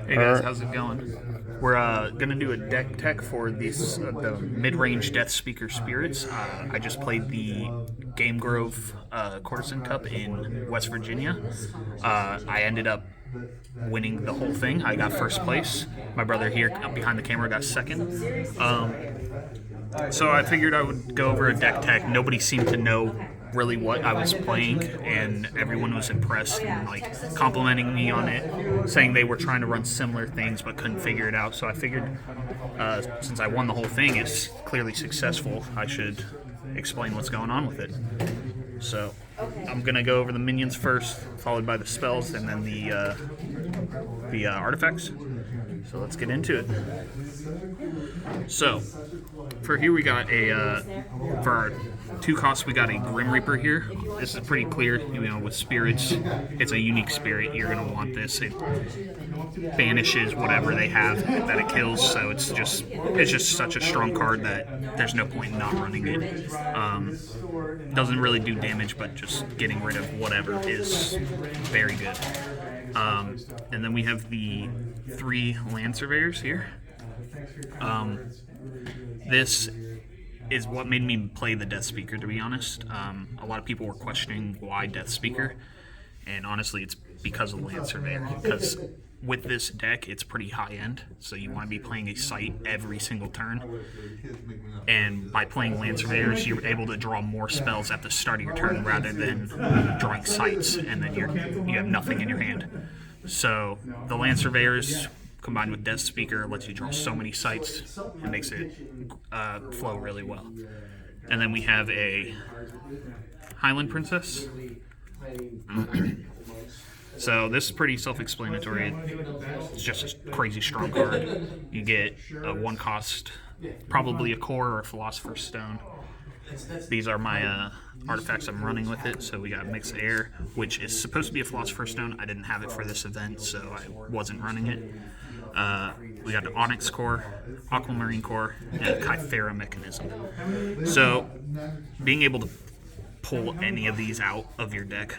Hey guys, how's it going? We're gonna do a deck tech for these the mid-range Deathspeaker spirits. I just played the Game Grove Courtesan Cup in West Virginia. I ended up winning the whole thing. I got first place. My brother here behind the camera got second. So I figured I would go over a deck tech. Nobody seemed to know really what I was playing, and everyone was impressed and like complimenting me on it, saying they were trying to run similar things but couldn't figure it out. So I figured, since I won the whole thing, it's clearly successful, I should explain what's going on with it. So I'm gonna go over the minions first, followed by the spells, and then the artifacts. So let's get into it. So for here we got for our 2 costs we got a Grim Reaper here. This is pretty clear, with spirits, it's a unique spirit. You're gonna want this. It banishes whatever they have that it kills, so it's just such a strong card that there's no point in not running it. Doesn't really do damage, but just getting rid of whatever is very good. And then we have the 3 Land Surveyors here. This is what made me play the Deathspeaker, to be honest. A lot of people were questioning why Deathspeaker, and honestly it's because of Land Surveyor, because with this deck it's pretty high end, so you want to be playing a site every single turn, and by playing Land Surveyors you're able to draw more spells at the start of your turn rather than drawing sites and then you have nothing in your hand. So the Land Surveyors combined with Deathspeaker lets you draw so many sites and makes it flow really well. And then we have a Highland Princess. So this is pretty self-explanatory. It's just a crazy strong card. You get a 1 cost, probably a core or a Philosopher's Stone. These are my artifacts I'm running with it. So we got Mixed Air, which is supposed to be a Philosopher's Stone. I didn't have it for this event, so I wasn't running it. We got an Onyx Core, Aquamarine Core, and a Kythera Mechanism. So being able to pull any of these out of your deck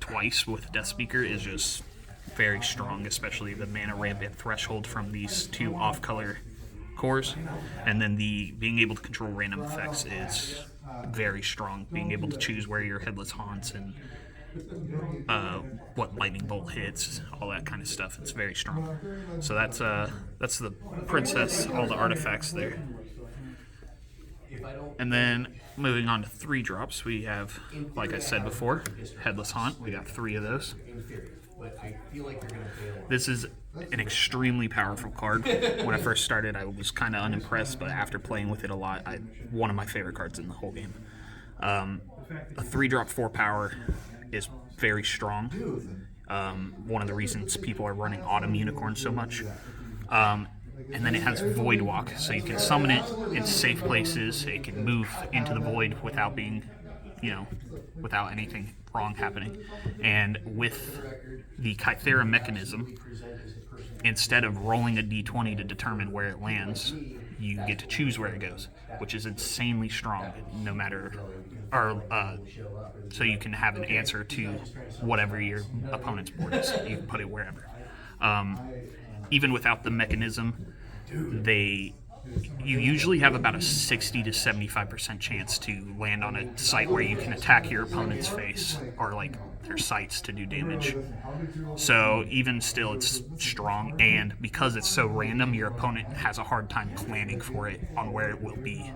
twice with Deathspeaker is just very strong, especially the mana rampant threshold from these 2 off-color cores, and then the being able to control random effects is very strong. Being able to choose where your Headless haunts and what lightning bolt hits, all that kind of stuff. It's very strong. So that's the princess, all the artifacts there. And then moving on to 3 drops, we have, like I said before, Headless Haunt. We got 3 of those. This is an extremely powerful card. When I first started, I was kind of unimpressed, but after playing with it a lot, one of my favorite cards in the whole game. A 3-drop 4 power is very strong. One of the reasons people are running Autumn Unicorn so much. And then it has Void Walk, so you can summon it in safe places. It can move into the void without being, without anything wrong happening. And with the Kythera Mechanism, instead of rolling a d20 to determine where it lands, you get to choose where it goes, which is insanely strong. So you can have an answer to whatever your opponent's board is. You can put it wherever. Even without the mechanism, you usually have about a 60 to 75% chance to land on a site where you can attack your opponent's face or their sites to do damage. So even still, it's strong, and because it's so random, your opponent has a hard time planning for it on where it will be.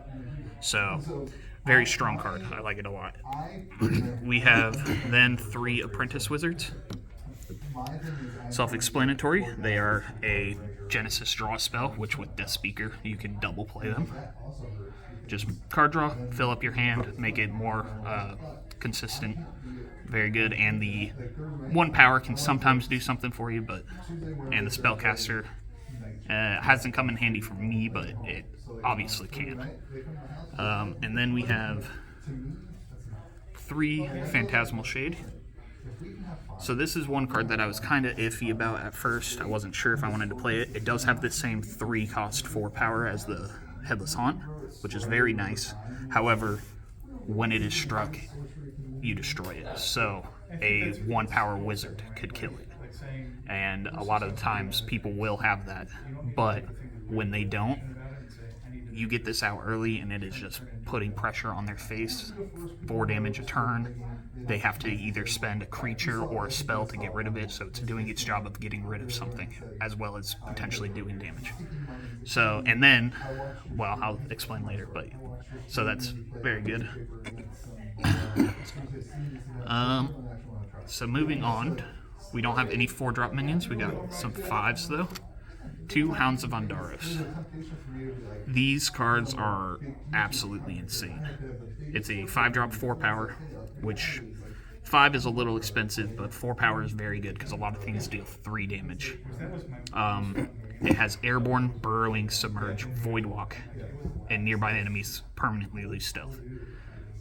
So very strong card. I like it a lot. We have then 3 Apprentice Wizards. Self-explanatory. They are a Genesis draw spell, which with Deathspeaker you can double play them. Just card draw, fill up your hand, make it more consistent. Very good. And the 1 power can sometimes do something for you, and the Spellcaster hasn't come in handy for me, but it obviously can. And then we have 3 Phantasmal Shade. So this is one card that I was kind of iffy about at first. I wasn't sure if I wanted to play it. It does have the same 3 cost 4 power as the Headless Haunt, which is very nice. However, when it is struck, you destroy it. So a 1 power wizard could kill it. And a lot of the times people will have that, but when they don't, you get this out early and it is just putting pressure on their face. 4 damage a turn. They have to either spend a creature or a spell to get rid of it, so it's doing its job of getting rid of something as well as potentially doing damage. So, and then, well, I'll explain later, but so that's very good. So moving on, we don't have any 4-drop minions. We got some 5s though. 2 Hounds of Andaros. These cards are absolutely insane. It's a 5-drop 4 power, which 5 is a little expensive, but 4 power is very good because a lot of things deal 3 damage. It has Airborne, Burrowing, Submerge, Voidwalk, and nearby enemies permanently lose stealth.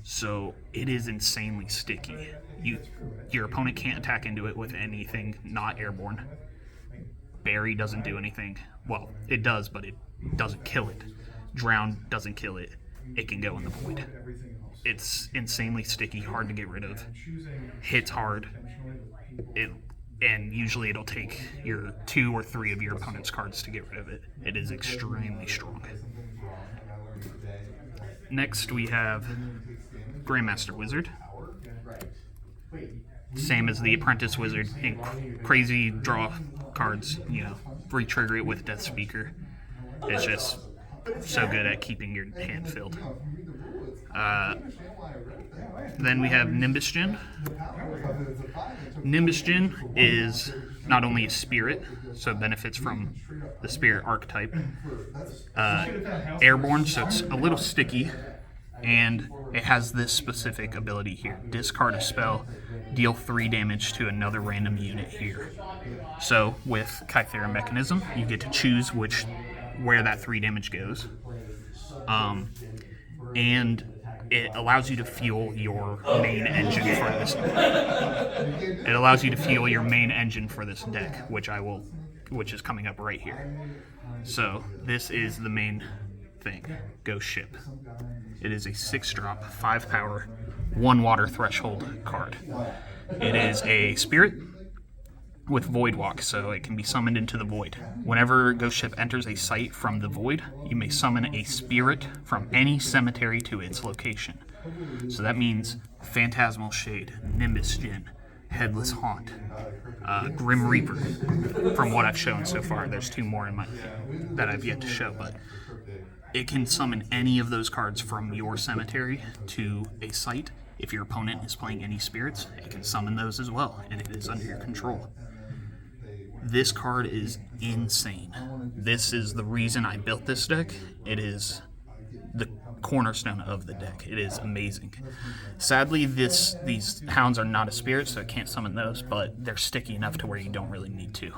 So it is insanely sticky. Your opponent can't attack into it with anything not airborne. Bury doesn't do anything. Well, it does, but it doesn't kill it. Drown doesn't kill it. It can go in the void. It's insanely sticky, hard to get rid of. Hits hard. And usually it'll take your 2 or 3 of your opponent's cards to get rid of it. It is extremely strong. Next we have Grandmaster Wizard. Same as the Apprentice Wizard, and crazy draw cards, re-trigger it with Deathspeaker. It's just so good at keeping your hand filled. Then we have Nimbusgen. Nimbusgen is not only a spirit, so it benefits from the spirit archetype. Airborne, so it's a little sticky, and it has this specific ability here. Discard a spell, deal 3 damage to another random unit here. So with Kythera Mechanism, you get to choose where that 3 damage goes. And it allows you to fuel your main engine for this. It allows you to fuel your main engine for this deck, which is coming up right here. So this is the main thing. Ghost Ship. It is a 6-drop, 5 power, 1 water threshold card. It is a spirit with Voidwalk, so it can be summoned into the void. Whenever Ghost Ship enters a site from the void, you may summon a spirit from any cemetery to its location. So that means Phantasmal Shade, Nimbusgen, Headless Haunt, Grim Reaper. From what I've shown so far, there's 2 more that I've yet to show, but it can summon any of those cards from your cemetery to a site. If your opponent is playing any spirits, it can summon those as well, and it is under your control. This card is insane. This is the reason I built this deck. It is the cornerstone of the deck. It is amazing. Sadly, these hounds are not a spirit, so I can't summon those, but they're sticky enough to where you don't really need to.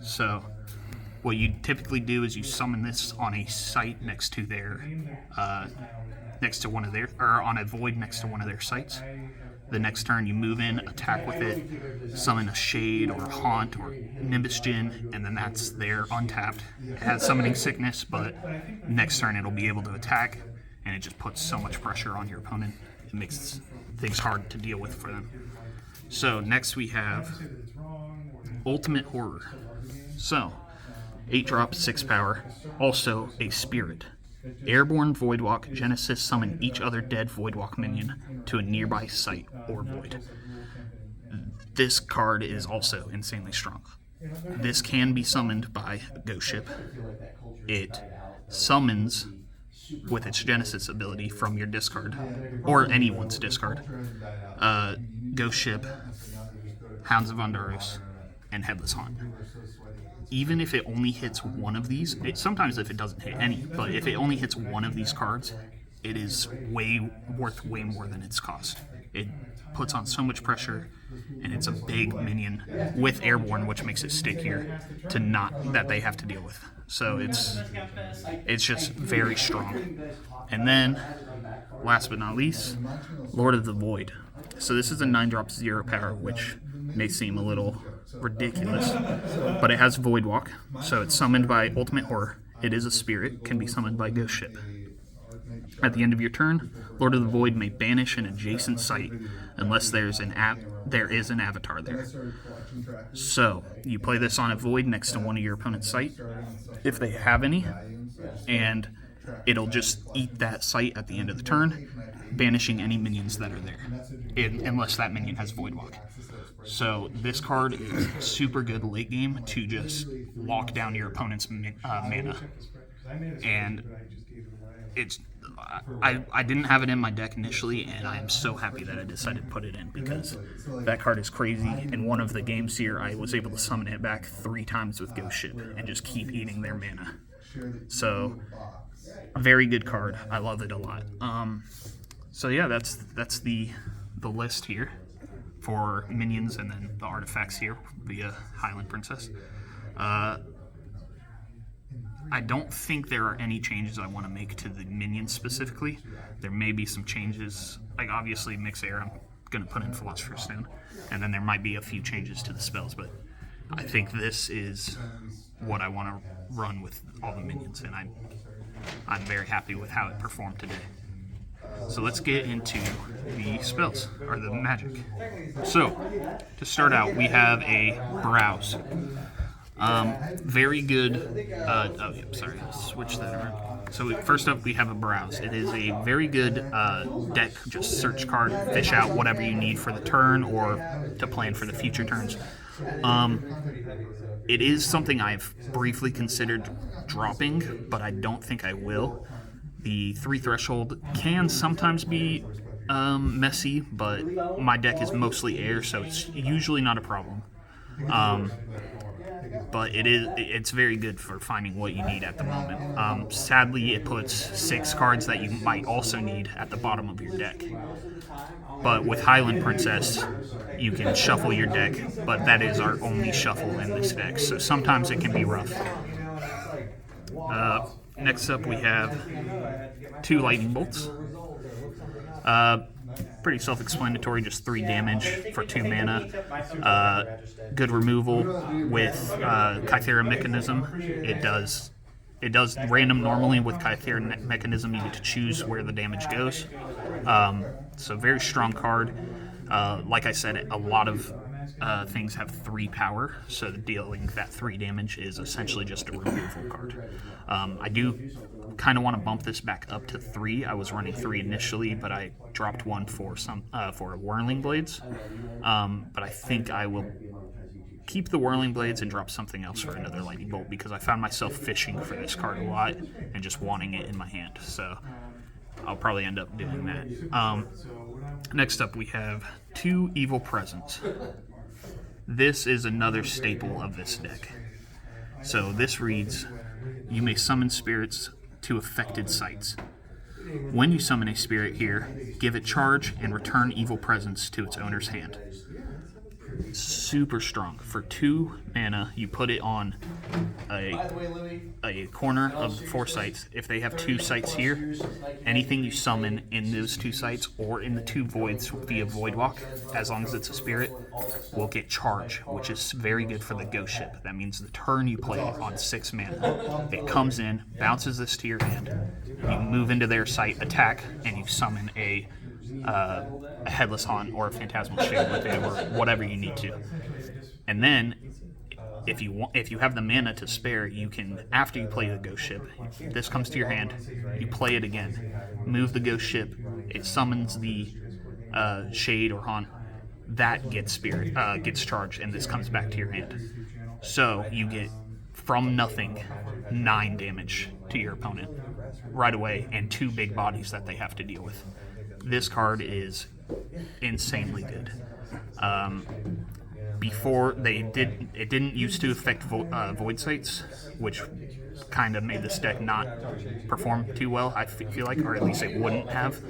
So what you typically do is you summon this on a site next to on a void next to one of their sites. The next turn you move in, attack with it, summon a Shade or a Haunt or Nimbusgen, and then that's there untapped. It has Summoning Sickness, but next turn it'll be able to attack, and it just puts so much pressure on your opponent. It makes things hard to deal with for them. So next we have Ultimate Horror. So 8-drop, 6 power, also a spirit. Airborne Voidwalk, Genesis, summon each other dead Voidwalk minion to a nearby site or void. This card is also insanely strong. This can be summoned by Ghost Ship. It summons with its Genesis ability from your discard, or anyone's discard, Ghost Ship, Hounds of Andaros, and Headless Haunt. Even if it only hits one of these, sometimes if it doesn't hit any, but if it only hits one of these cards, it is worth way more than its cost. It puts on so much pressure, and it's a big minion with Airborne, which makes it stickier that they have to deal with. So it's just very strong. And then, last but not least, Lord of the Void. So this is a 9-drop 0 power, which may seem a little ridiculous, but it has Voidwalk, so it's summoned by Ultimate Horror. It is a spirit, can be summoned by Ghost Ship. At the end of your turn, Lord of the Void may banish an adjacent site unless there is an avatar there. So you play this on a void next to one of your opponent's site, if they have any, and it'll just eat that site at the end of the turn, banishing any minions that are there, unless that minion has Void Walk. So this card is super good late game to just lock down your opponent's mana, and it's. I didn't have it in my deck initially, and I am so happy that I decided to put it in because that card is crazy. In one of the games here, I was able to summon it back 3 times with Ghost Ship and just keep eating their mana. So, a very good card. I love it a lot. So yeah, that's the list here for minions and then the artifacts here via Highland Princess. I don't think there are any changes I want to make to the minions specifically. There may be some changes, like obviously Mixair, I'm going to put in Philosopher's Stone, and then there might be a few changes to the spells, but I think this is what I want to run with all the minions, and I'm very happy with how it performed today. So let's get into the spells, or the magic. So, to start out, we have a Browse. Very good. Sorry, switch that around. So first up, we have a Browse. It is a very good deck. Just search card, fish out whatever you need for the turn or to plan for the future turns. It is something I've briefly considered dropping, but I don't think I will. The 3 threshold can sometimes be messy, but my deck is mostly air, so it's usually not a problem. But it's very good for finding what you need at the moment. Sadly, it puts 6 cards that you might also need at the bottom of your deck. But with Highland Princess, you can shuffle your deck, but that is our only shuffle in this deck, so sometimes it can be rough. Next up, we have 2 Lightning Bolts. Pretty self-explanatory, just 3 damage for 2 mana. Good removal with Kythera Mechanism. It does random normally. With Kythera Mechanism, you get to choose where the damage goes. So very strong card. Like I said, a lot of things have 3 power, so dealing that 3 damage is essentially just a removal card. I do kind of want to bump this back up to 3. I was running 3 initially, but I dropped 1 for Whirling Blades. But I think I will keep the Whirling Blades and drop something else for another Lightning Bolt because I found myself fishing for this card a lot and just wanting it in my hand. So I'll probably end up doing that. Next up, we have 2 Evil Presence. This is another staple of this deck. So this reads, you may summon spirits to affected sites. When you summon a spirit here, give it charge and return Evil Presence to its owner's hand. Super strong. For 2 mana, you put it on a corner of 4 sites. If they have 2 sites here, anything you summon in those 2 sites or in the 2 voids via Void Walk, as long as it's a spirit, will get charge, which is very good for the Ghost Ship. That means the turn you play it on 6 mana, it comes in, bounces this to your hand, you move into their site, attack, and you summon a Headless Haunt or a Phantasmal Shade with it, or whatever you need to. And then, if you have the mana to spare, you can, after you play the Ghost Ship, this comes to your hand, you play it again, move the Ghost Ship, it summons the Shade or Haunt, that gets charged, and this comes back to your hand. So you get, from nothing, 9 damage to your opponent right away, and 2 big bodies that they have to deal with. This card is insanely good. Before it didn't used to affect void sites, which kind of made this deck not perform too well, I feel like, or at least it wouldn't have.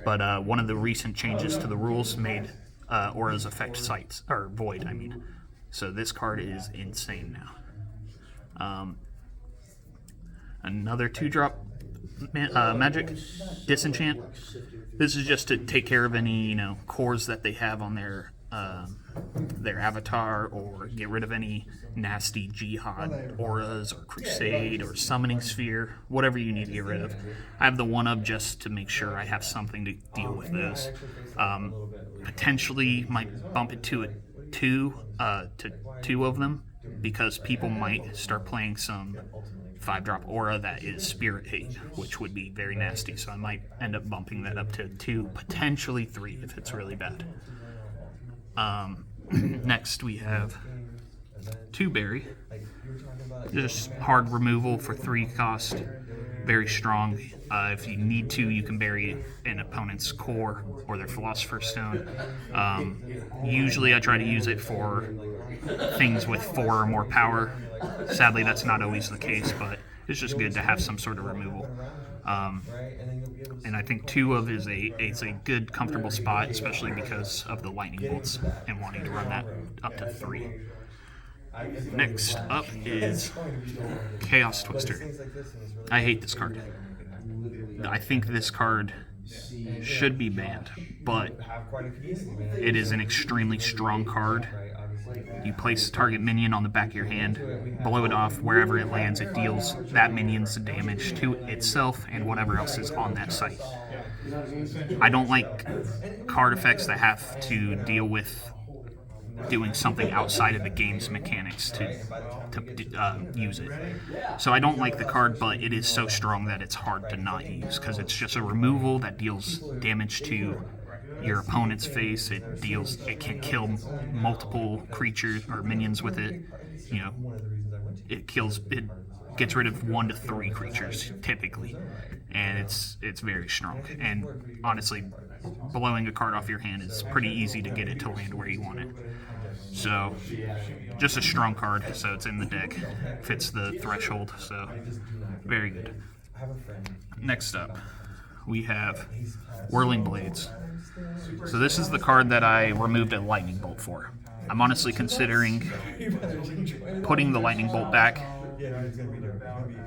But one of the recent changes to the rules made auras affect sites, or void, I mean. So this card is insane now. Another 2-drop magic, Disenchant. This is just to take care of any cores that they have on their their avatar, or get rid of any nasty jihad auras or crusade or summoning sphere, whatever you need to get rid of. I have the 1-up just to make sure I have something to deal with those. Potentially might bump it to two of them, because people might start playing some 5-drop aura that is Spirit Hate, which would be very nasty. So I might end up bumping that up to 2, potentially 3 if it's really bad. Next we have 2 Berry. Just hard removal for 3 cost. Very strong. If you need to, you can bury an opponent's core or their Philosopher's Stone. Usually I try to use it for things with 4 or more power. Sadly, that's not always the case, but it's just good to have some sort of removal. And I think 2 of is a good, comfortable spot, especially because of the lightning bolts and wanting to run that up to 3. Next up is Chaos Twister. I hate this card. I think this card should be banned, but it is an extremely strong card. You place a target minion on the back of your hand, blow it off. Wherever it lands, it deals that minion's damage to itself and whatever else is on that site. I don't like card effects that have to deal with doing something outside of the game's mechanics to use it. So I don't like the card, but it is so strong that it's hard to not use, because it's just a removal that deals damage to your opponent's face. It can kill multiple creatures or minions with it. It gets rid of 1 to 3 creatures typically, and it's very strong. And honestly, blowing a card off your hand is pretty easy to get it to land where you want it. So just a strong card, so it's in the deck, fits the threshold, so very good. Next up, we have Whirling Blades. So this is the card that I removed a lightning bolt for. I'm honestly considering putting the lightning bolt back,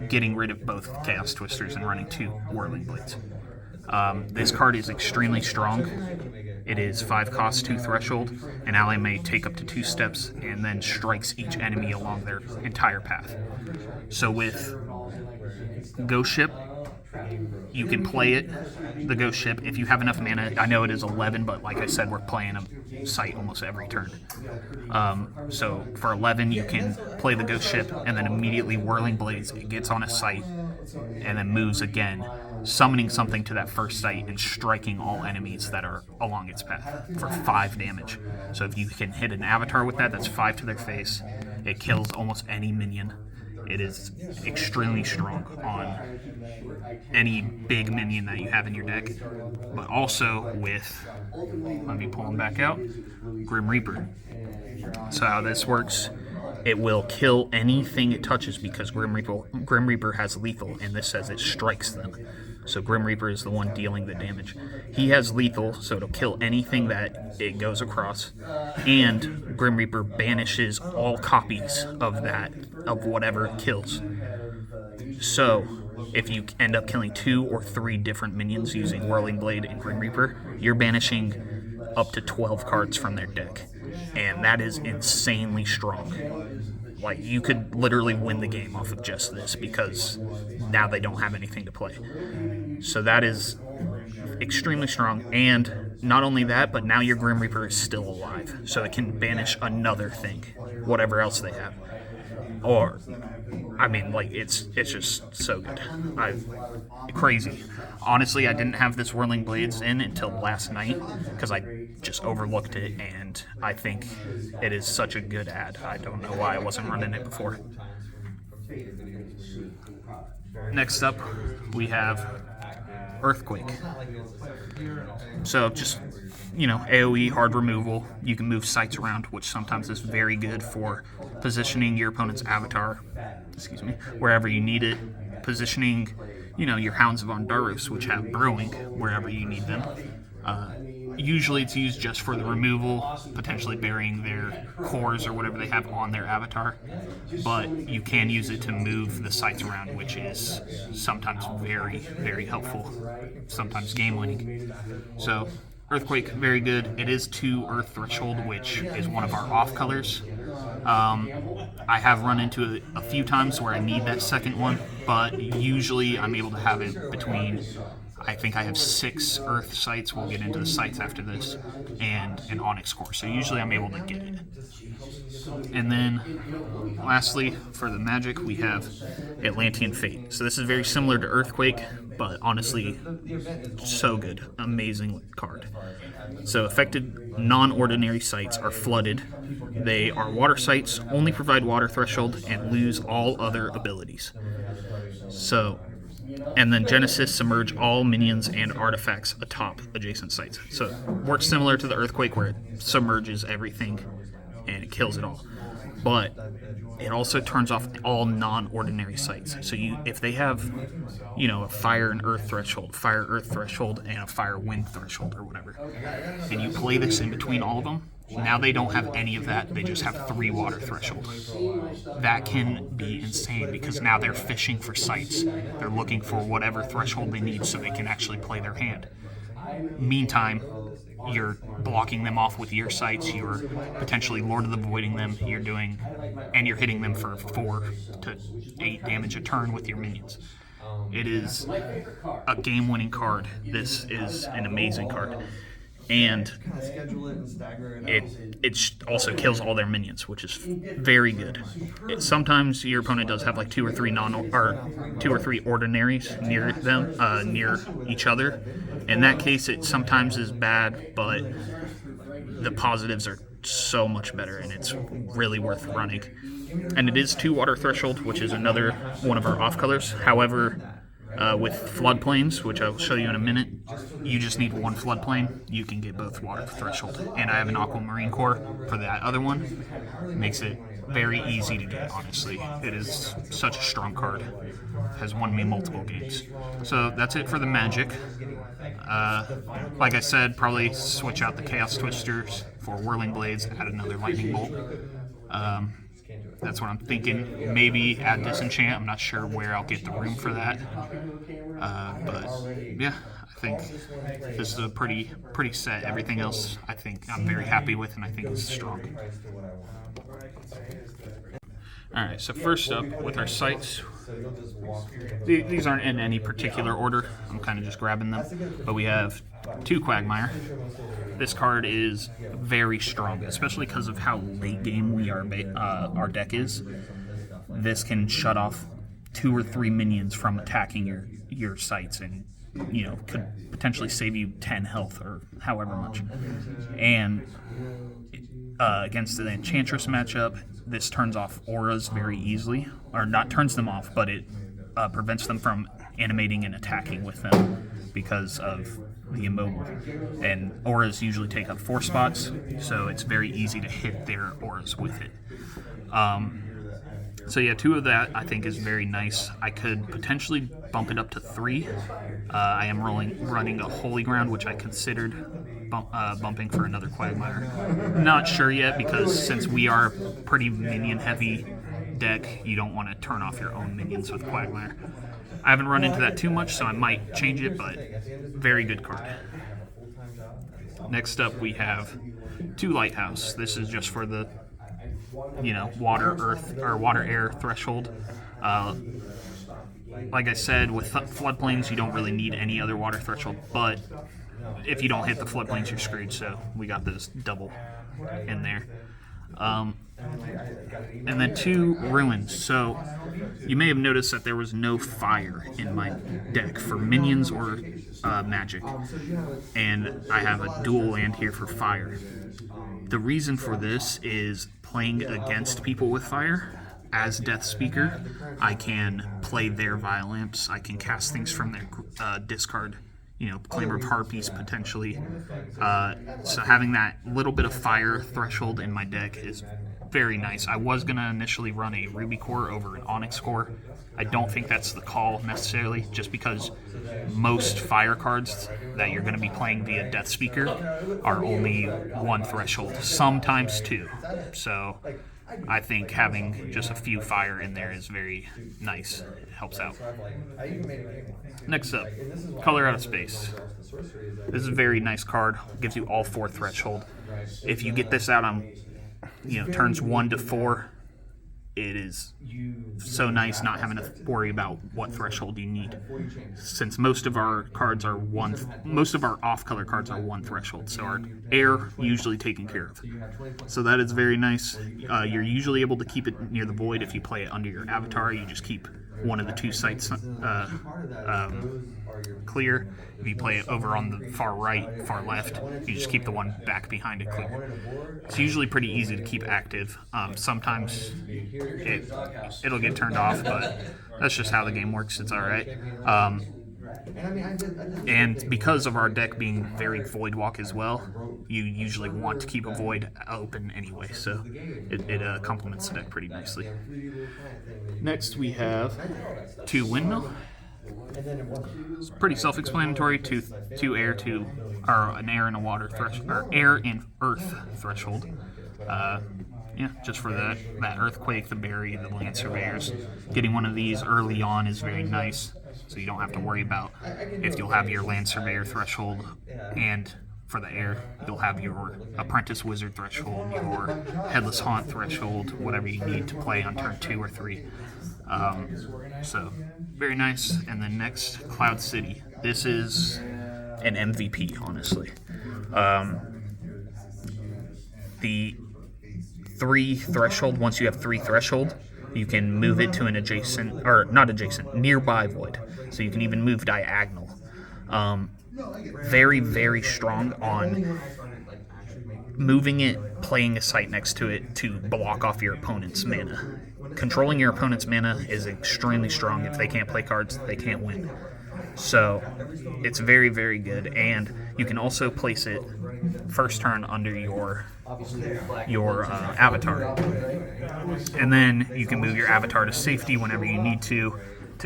getting rid of both Chaos Twisters, and running 2 Whirling Blades. This card is extremely strong. It is 5 cost, 2 threshold. An ally may take up to 2 steps and then strikes each enemy along their entire path. So with Ghost Ship, you can play the Ghost Ship if you have enough mana. I know it is 11, but like I said, we're playing a site almost every turn. So for 11, you can play the Ghost Ship and then immediately Whirling Blades. It gets on a site and then moves again, summoning something to that first site and striking all enemies that are along its path for 5 damage. So if you can hit an avatar with that, that's 5 to their face. It kills almost any minion. It is extremely strong on any big minion that you have in your deck, but also with, let me pull them back out, Grim Reaper. So how this works, it will kill anything it touches, because Grim Reaper has lethal, and this says it strikes them. So Grim Reaper is the one dealing the damage. He has lethal, so it'll kill anything that it goes across. And Grim Reaper banishes all copies of whatever it kills. So if you end up killing 2 or 3 different minions using Whirling Blade and Grim Reaper, you're banishing up to 12 cards from their deck. And that is insanely strong. Like, you could literally win the game off of just this, because now they don't have anything to play. So that is extremely strong. And not only that, but now your Grim Reaper is still alive, so it can banish another thing, whatever else they have. Or, I mean, like, it's just so good. Crazy. Honestly, I didn't have this Whirling Blades in until last night, because I just overlooked it, and I think it is such a good ad. I don't know why I wasn't running it before. Next up, we have Earthquake. So just, AoE hard removal. You can move sites around, which sometimes is very good for positioning your opponent's avatar, wherever you need it. Positioning, your Hounds of Ondaros, which have Brewing, wherever you need them. Usually it's used just for the removal, potentially burying their cores or whatever they have on their avatar. But you can use it to move the sites around, which is sometimes very, very helpful, sometimes game-winning. So Earthquake, very good. It is 2 Earth Threshold, which is one of our off colors. I have run into it a few times where I need that second one, but usually I'm able to have it between, I think I have 6 Earth sites. We'll get into the sites after this, and an Onyx core. So usually I'm able to get it. And then lastly, for the magic, we have Atlantean Fate. So this is very similar to Earthquake, but honestly, so good. Amazing card. So affected non-ordinary sites are flooded. They are water sites, only provide water threshold, and lose all other abilities. So, and then Genesis submerge all minions and artifacts atop adjacent sites. So it works similar to the Earthquake where it submerges everything and it kills it all. But it also turns off all non-ordinary sites. So if they have, a fire and earth threshold, fire earth threshold, and a fire wind threshold or whatever, and you play this in between all of them, now they don't have any of that. They just have 3 water threshold. That can be insane because now they're fishing for sites. They're looking for whatever threshold they need so they can actually play their hand. Meantime, you're blocking them off with your sights, you're potentially Lord of the Voiding them, and you're hitting them for 4 to 8 damage a turn with your minions. It is a game-winning card. This is an amazing card. And it also kills all their minions, which is very good. Sometimes your opponent does have like 2 or 3 ordinaries near them, near each other. In that case, it sometimes is bad, but the positives are so much better, and it's really worth running. And it is 2 water threshold, which is another one of our off colors. However, with floodplains, which I'll show you in a minute, you just need 1 floodplain. You can get both water threshold. And I have an aquamarine core for that other one. Makes it very easy to get, honestly. It is such a strong card. Has won me multiple games. So that's it for the magic. Like I said, probably switch out the Chaos Twisters for Whirling Blades, add another Lightning Bolt. That's what I'm thinking. Maybe add Disenchant. I'm not sure where I'll get the room for that. But yeah, I think this is a pretty set. Everything else I think I'm very happy with, and I think it's strong. Alright, so first up with our sites, these aren't in any particular order, I'm kind of just grabbing them, but we have 2 Quagmire. This card is very strong, especially because of how late game our deck is. This can shut off 2 or 3 minions from attacking your sites, and could potentially save you 10 health or however much. And against the Enchantress matchup, this turns off auras very easily, or not turns them off, but it prevents them from animating and attacking with them because of the immobile. And auras usually take up 4 spots, so it's very easy to hit their auras with it. So yeah, 2 of that I think is very nice. I could potentially bump it up to 3. I am running a Holy Ground, which I considered bumping for another Quagmire. Not sure yet, because since we are a pretty minion-heavy deck, you don't want to turn off your own minions with Quagmire. I haven't run into that too much, so I might change it, but very good card. Next up, we have 2 Lighthouse. This is just for the water, earth, or water, air threshold. Like I said, with floodplains, you don't really need any other water threshold, but if you don't hit the floodplains, you're screwed, so we got this double in there. And then 2 Ruins. So you may have noticed that there was no fire in my deck for minions or magic, and I have a dual land here for fire. The reason for this is playing against people with fire. As Deathspeaker, I can play their Violence, I can cast things from their discard, Clamor of Harpies potentially. So having that little bit of fire threshold in my deck is very nice. I was going to initially run a Ruby core over an Onyx core. I don't think that's the call necessarily, just because most fire cards that you're going to be playing via Deathspeaker are only 1 threshold, sometimes 2. So I think having just a few fire in there is very nice. It helps out. Next up, Color Out of Space. This is a very nice card. Gives you all 4 threshold. If you get this out on, turns 1 to 4, it is so nice not having to worry about what threshold you need. Since most of our cards are most of our off-color cards are 1 threshold, so our air usually taken care of. So that is very nice. You're usually able to keep it near the void if you play it under your avatar. You just keep one of the 2 sites clear. If you play it over on the far right, far left, you just keep the one back behind it clear. It's usually pretty easy to keep active. Sometimes it'll get turned off, but that's just how the game works. It's all right. And because of our deck being very void walk as well, you usually want to keep a void open anyway, so it complements the deck pretty nicely. Next we have 2 Windmill. It's pretty self-explanatory. Two air, an air and a water threshold, or air and earth threshold. Yeah, just for that earthquake, the berry, the land surveyors. Getting one of these early on is very nice, so you don't have to worry about if you'll have your land surveyor threshold, and for the air, you'll have your apprentice wizard threshold, your headless haunt threshold, whatever you need to play on turn 2 or 3. So very nice. And then next, Cloud City. This is an MVP, honestly. The 3 threshold, once you have 3 threshold, you can move it to an adjacent, or not adjacent, nearby void. So you can even move diagonal. Very, very strong on moving it, playing a site next to it to block off your opponent's mana. Controlling your opponent's mana is extremely strong. If they can't play cards, they can't win. So it's very, very good, and you can also place it first turn under your avatar, and then you can move your avatar to safety whenever you need to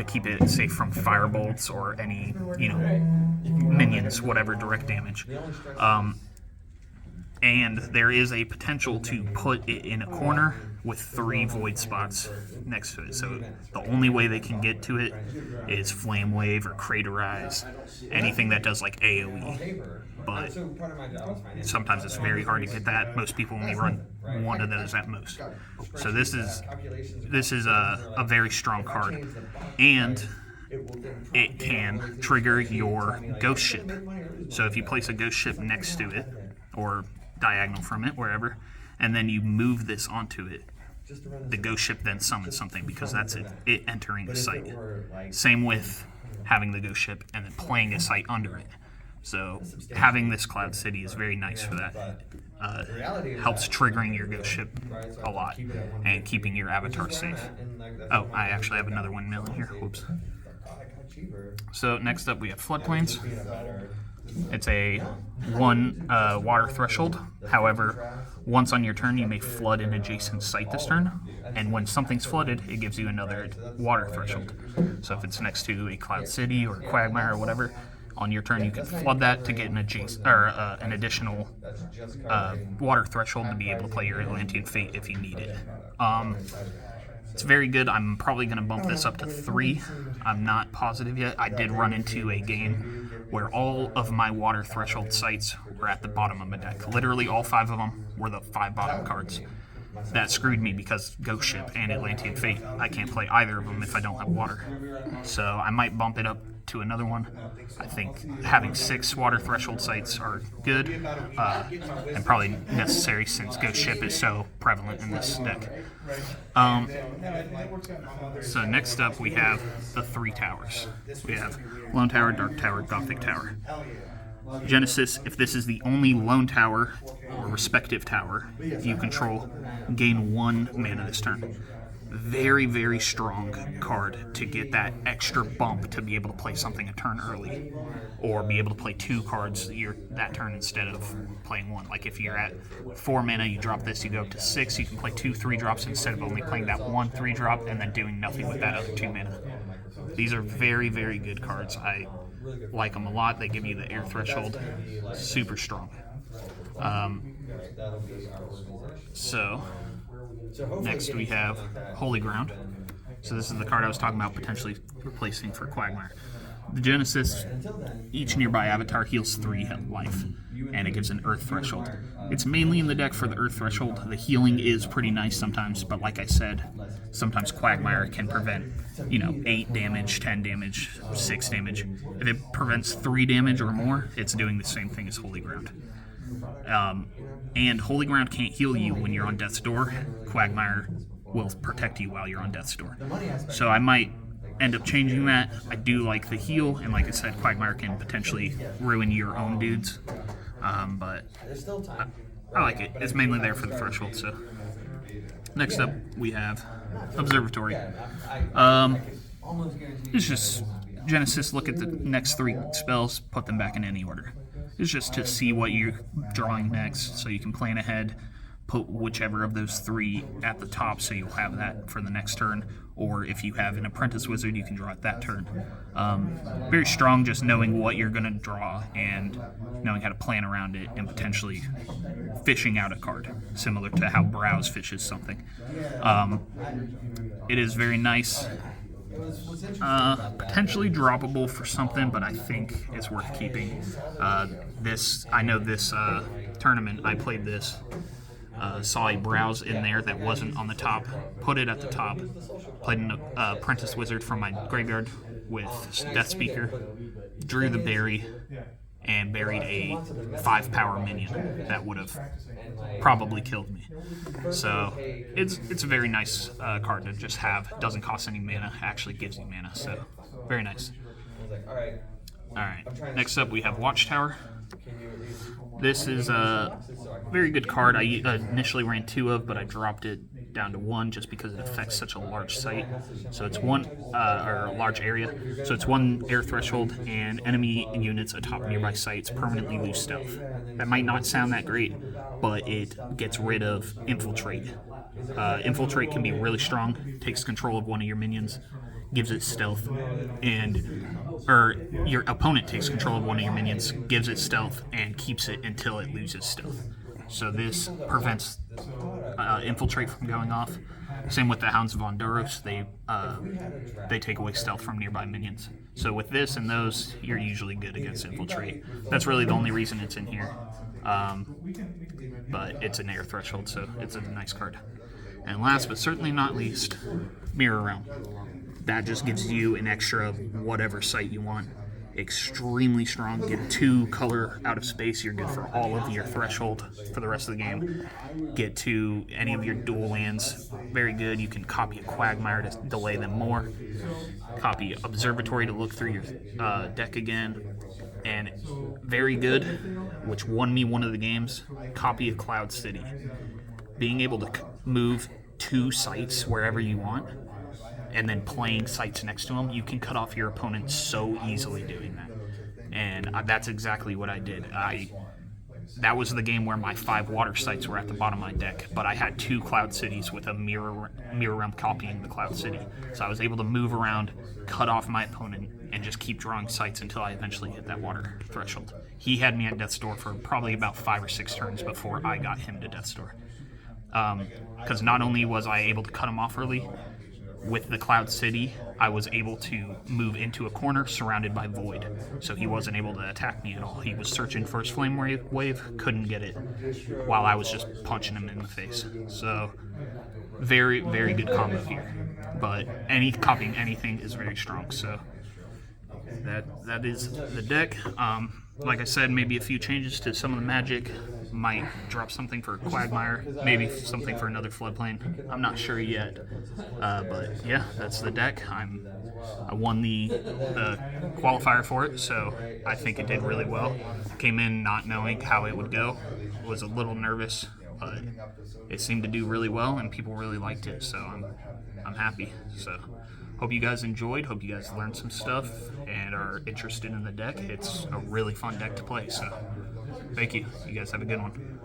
keep it safe from firebolts or any minions, whatever direct damage. And there is a potential to put it in a corner with 3 void spots next to it. So the only way they can get to it is Flame Wave or Craterize, anything that does like AoE. But sometimes it's very hard to get that. Most people only run 1 of those at most. So this is a very strong card, and it can trigger your ghost ship. So if you place a ghost ship next to it, or diagonal from it, wherever, and then you move this onto it, the ghost ship then summons something, because that's it entering the site. Same with having the ghost ship and then playing a site under it. So having this Cloud City is very nice for that. Helps triggering your ghost ship a lot and keeping your avatar safe. Oh, I actually have another windmill in here. Whoops. So next up we have Floodplains. It's a 1 water threshold. However, once on your turn, you may flood an adjacent site this turn, and when something's flooded, it gives you another water threshold. So if it's next to a Cloud City or a Quagmire or whatever, on your turn you can flood that to get an additional water threshold to be able to play your Atlantean Fate if you need it. It's very good. I'm probably going to bump this up to 3. I'm not positive yet. I did run into a game where all of my water threshold sites were at the bottom of my deck. Literally all 5 of them were the 5 bottom cards. That screwed me because Ghost Ship and Atlantean Fate, I can't play either of them if I don't have water. So I might bump it up to another one. I think having 6 water threshold sites are good, and probably necessary since Ghost Ship is so prevalent in this deck. So next up we have the 3 towers. We have Lone Tower, Dark Tower, Gothic Tower. Genesis, if this is the only lone tower or respective tower you control, gain 1 mana this turn. Very, very strong card to get that extra bump to be able to play something a turn early, or be able to play 2 cards that turn instead of playing 1. Like if you're at 4 mana, you drop this, you go up to 6, you can play 2 3-drops instead of only playing that 1 3-drop and then doing nothing with that other 2 mana. These are very, very good cards. I like them a lot. They give you the air threshold. Super strong. So Next we have Holy Ground. So this is the card I was talking about potentially replacing for Quagmire. The Genesis, each nearby avatar heals 3 life, and it gives an Earth Threshold. It's mainly in the deck for the Earth Threshold. The healing is pretty nice sometimes, but like I said, sometimes Quagmire can prevent, 8 damage, 10 damage, 6 damage. If it prevents 3 damage or more, it's doing the same thing as Holy Ground. And Holy Ground can't heal you when you're on Death's Door. Quagmire will protect you while you're on Death's Door. So I might end up changing that. I do like the heal, and like I said, Quagmire can potentially ruin your own dudes. But I like it. It's mainly there for the threshold. So next up, we have Observatory. It's just Genesis. Look at the next 3 spells, put them back in any order. It's just to see what you're drawing next, so you can plan ahead. Put whichever of those 3 at the top, so you'll have that for the next turn. Or if you have an Apprentice Wizard, you can draw it that turn. Very strong, just knowing what you're going to draw and knowing how to plan around it, and potentially fishing out a card, similar to how Browse fishes something. It is very nice. Potentially droppable for something, but I think it's worth keeping. I know this tournament, I played this. Saw a Browse in there that wasn't on the top, put it at the top, played an Apprentice Wizard from my graveyard with Deathspeaker, drew the berry, and buried a 5-power minion that would have probably killed me. So it's a very nice card to just have. It doesn't cost any mana, actually gives you mana, so very nice. Alright, next up we have Watchtower. This is a very good card. I initially ran 2 of, but I dropped it down to 1 just because it affects such a large site. So it's or a large area. So it's 1 air threshold, and enemy units atop nearby sites permanently lose stealth. That might not sound that great, but it gets rid of Infiltrate. Infiltrate can be really strong, takes control of one of your minions, gives it stealth, or your opponent takes control of one of your minions, gives it stealth, and keeps it until it loses stealth. So this prevents Infiltrate from going off. Same with the Hounds of Honduras, they take away stealth from nearby minions. So with this and those, you're usually good against Infiltrate. That's really the only reason it's in here. But it's an air threshold, so it's a nice card. And last but certainly not least, Mirror Realm. That just gives you an extra of whatever site you want. Extremely strong. Get 2 color out of space. You're good for all of your threshold for the rest of the game. Get to any of your dual lands. Very good. You can copy a Quagmire to delay them more. Copy Observatory to look through your deck again. And very good, which won me one of the games, copy a Cloud City. Being able to move 2 sites wherever you want, and then playing sites next to them, you can cut off your opponent so easily doing that. And that's exactly what I did. That was the game where my 5 water sites were at the bottom of my deck, but I had 2 Cloud Cities with a Mirror Realm copying the Cloud City. So I was able to move around, cut off my opponent, and just keep drawing sites until I eventually hit that water threshold. He had me at Death's Door for probably about 5 or 6 turns before I got him to Death's Door. Because not only was I able to cut him off early, with the Cloud City, I was able to move into a corner surrounded by Void, so he wasn't able to attack me at all. He was searching for his Flame Wave, couldn't get it, while I was just punching him in the face. So, very, very good combo here. But copying anything is very strong, so that is the deck. Like I said, maybe a few changes to some of the magic. Might drop something for Quagmire, maybe something for another Floodplain. I'm not sure yet, but yeah, that's the deck. I won the qualifier for it, so I think it did really well. Came in not knowing how it would go. Was a little nervous, but it seemed to do really well, and people really liked it. So I'm happy. So hope you guys enjoyed. Hope you guys learned some stuff and are interested in the deck. It's a really fun deck to play. So thank you. You guys have a good one.